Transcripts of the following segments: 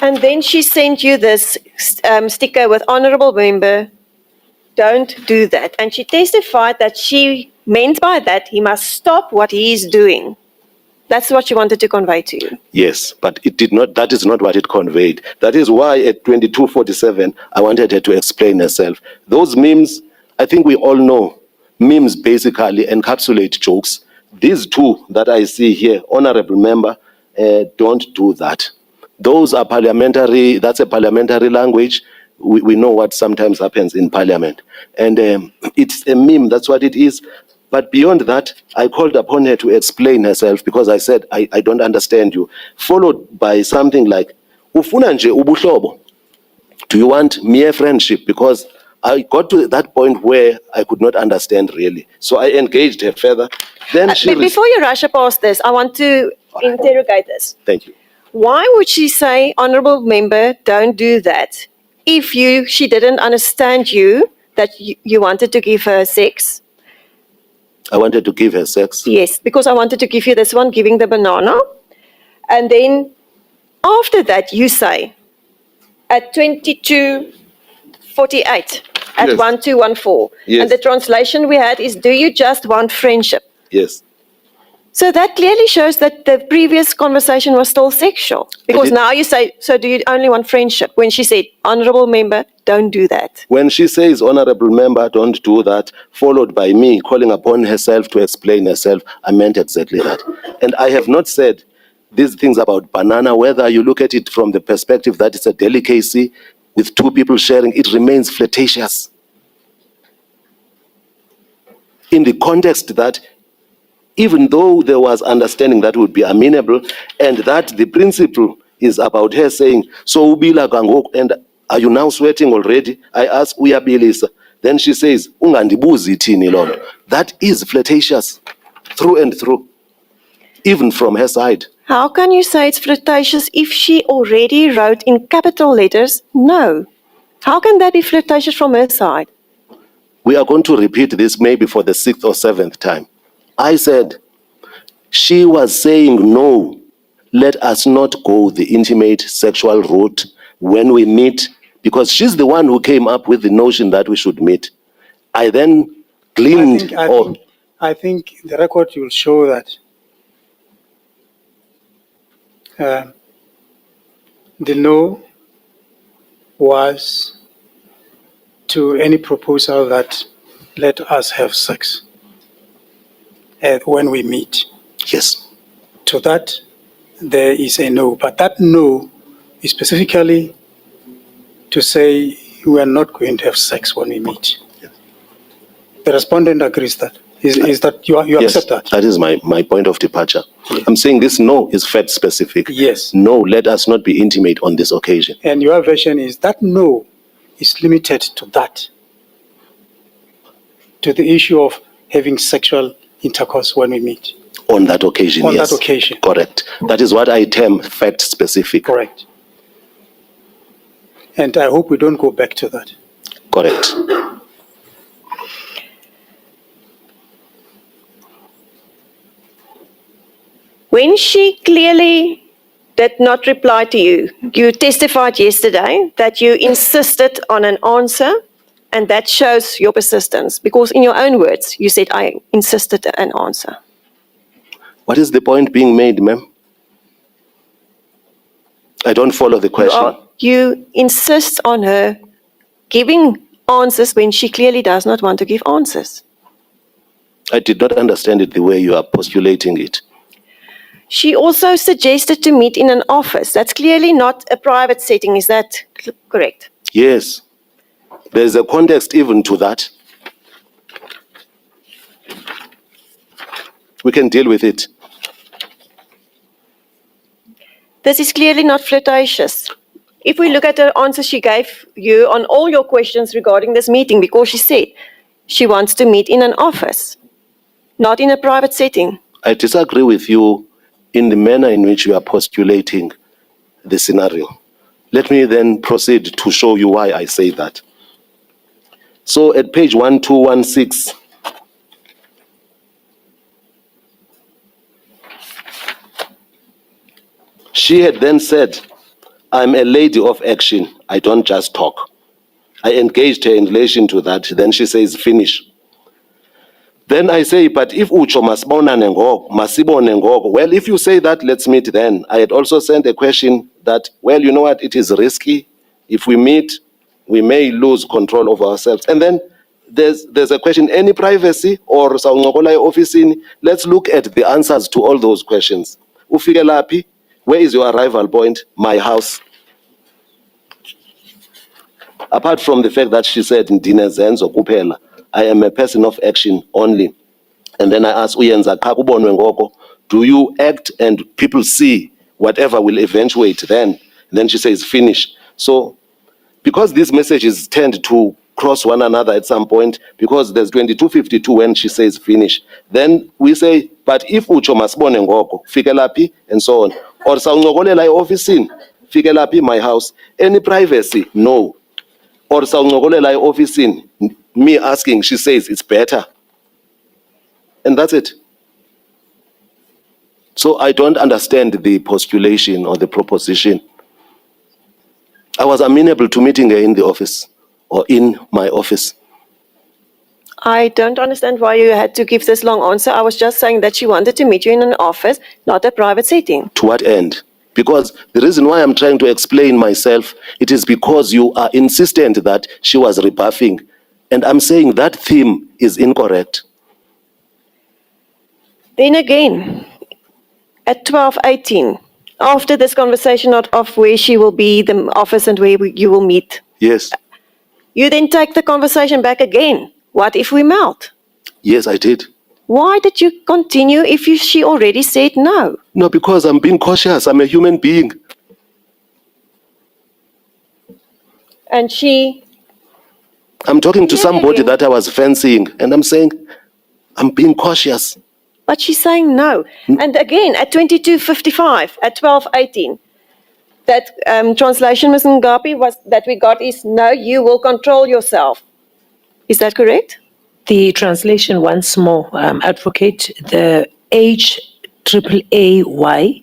And then she sent you this sticker with honorable member, don't do that. And she testified that she meant by that he must stop what he is doing. That's what she wanted to convey to you. Yes, but it did not. That is not what it conveyed. That is why at 22:47, I wanted her to explain herself. Those memes, I think we all know, memes basically encapsulate jokes. These two that I see here, honorable member, don't do that. Those are parliamentary, that's a parliamentary language. We know what sometimes happens in parliament. And it's a meme, that's what it is. But beyond that, I called upon her to explain herself because I said, I don't understand you. Followed by something like, Ufuna nje ubuhlobo? Do you want mere friendship? Because I got to that point where I could not understand really. So I engaged her further. Then before you rush past this, I want to interrogate this. Thank you. Why would she say, honorable member, don't do that, if she didn't understand you, that you wanted to give her sex? I wanted to give her sex? Yes, because I wanted to give you this one, giving the banana. And then after that, you say, at 22:48, at Yes. 1214. Yes. And the translation we had is, do you just want friendship? Yes. So that clearly shows that the previous conversation was still sexual. Because now you say, so do you only want friendship? When she said, honorable member, don't do that. When she says, honorable member, don't do that, followed by me calling upon herself to explain herself, I meant exactly that. And I have not said these things about banana, whether you look at it from the perspective that it's a delicacy with two people sharing, it remains flirtatious. In the context that even though there was understanding that would be amenable, and that the principle is about her saying, so ubila kangoku, and are you now sweating already? I ask, uyabilisa. Then she says, ungandibuzi thini lolo. That is flirtatious through and through, even from her side. How can you say it's flirtatious if she already wrote in capital letters, no? How can that be flirtatious from her side? We are going to repeat this maybe for the 6th or 7th time. I said, she was saying, no, let us not go the intimate sexual route when we meet, because she's the one who came up with the notion that we should meet. I then gleaned. I think the record will show that the no was to any proposal that let us have sex when we meet. Yes. To that, there is a no. But that no is specifically to say we are not going to have sex when we meet. Yes. The respondent agrees that. Is that you yes, accept that? That is my point of departure. Yes. I'm saying this no is fact specific. Yes. No, let us not be intimate on this occasion. And your version is that no is limited to that, to the issue of having sexual intercourse when we meet. On that occasion, yes. On that occasion. Correct. That is what I term fact specific. Correct. And I hope we don't go back to that. Correct. When she clearly did not reply to you, you testified yesterday that you insisted on an answer, and that shows your persistence, because in your own words, you said, I insisted an answer. What is the point being made, ma'am? I don't follow the question. You insist on her giving answers when she clearly does not want to give answers. I did not understand it the way you are postulating it. She also suggested to meet in an office. That's clearly not a private setting. Is that correct? Yes. There's a context even to that. We can deal with it. This is clearly not flirtatious. If we look at the answer she gave you on all your questions regarding this meeting, because she said she wants to meet in an office, not in a private setting. I disagree with you in the manner in which you are postulating the scenario. Let me then proceed to show you why I say that. So at page 1216, she had then said, I'm a lady of action. I don't just talk. I engaged her in relation to that. Then she says, finish. Then I say, but if ucho masibonane ngoko, masibone ngoko. Well, if you say that, let's meet then. I had also sent a question that, well, you know what, it is risky. If we meet, we may lose control of ourselves. And then there's a question, any privacy or sawuncokola office? Let's look at the answers to all those questions. Ufike laphi, where is your arrival point? My house. Apart from the fact that she said, Ndine zenzo kuphela, I am a person of action only. And then I asked, Uyenza cha kubonwe ngoko, do you act and people see whatever will eventuate then? And then she says, finish. So, because these messages tend to cross one another at some point, because there's 2252 when she says finish, then we say, but if ucho masibone ngoko, fike laphi, and so on. Or sawuncokolela office, fike laphi, my house. Any privacy? No. Or sawuncokolela office, me asking, she says it's better. And that's it. So I don't understand the postulation or the proposition. I was amenable to meeting her in the office or in my office. I don't understand why you had to give this long answer. I was just saying that she wanted to meet you in an office, not a private setting. To what end? Because the reason why I'm trying to explain myself, it is because you are insistent that she was rebuffing. And I'm saying that theme is incorrect. Then again, at 12:18, after this conversation of where she will be, the office and where you will meet, Yes. you then take the conversation back again. What if we melt? Yes, I did. Why did you continue if she already said no? No, because I'm being cautious. I'm a human being. And I'm talking to Yeah, somebody yeah. that I was fancying, and I'm saying, I'm being cautious. but she's saying no. And again, at 22:55, at 12:18, that translation, Ms. Ngapi, that we got is, no, you will control yourself. Is that correct? The translation once more, advocate, the HAAAY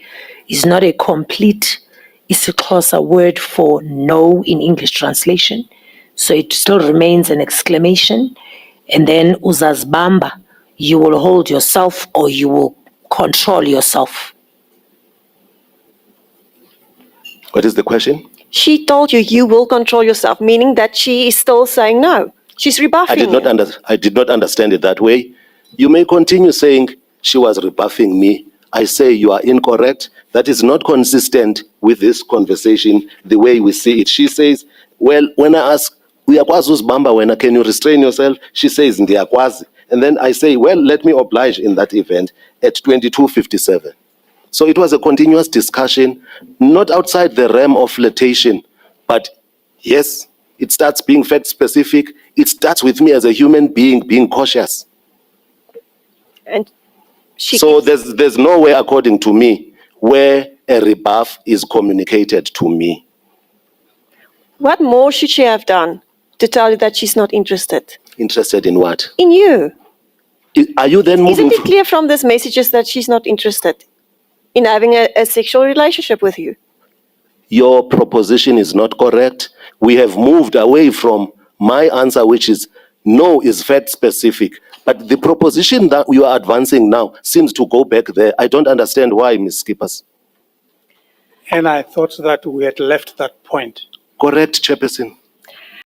is not a complete isiXhosa word for no in English translation. So it still remains an exclamation. And then uzazibamba, you will hold yourself or you will control yourself. What is the question? She told you you will control yourself, meaning that she is still saying no. She's rebuffing you. I did not understand it that way. You may continue saying she was rebuffing me. I say you are incorrect. That is not consistent with this conversation, the way we see it. She says, well, when I ask, "Uyakwazi uzibamba wena, can you restrain yourself?" She says, "Ndiyakwazi." And then I say, well, let me oblige in that event at 22:57. So it was a continuous discussion, not outside the realm of flirtation, but yes, it starts being fact specific. It starts with me as a human being being cautious. And she So there's nowhere, according to me, where a rebuff is communicated to me. What more should she have done to tell you that she's not interested? Interested in what? In you. Are you then moving? Isn't it clear from these messages that she's not interested in having a sexual relationship with you? Your proposition is not correct. We have moved away from my answer, which is no is fact specific. But the proposition that you are advancing now seems to go back there. I don't understand why, Ms. Skippers. And I thought that we had left that point. Correct, Chairperson.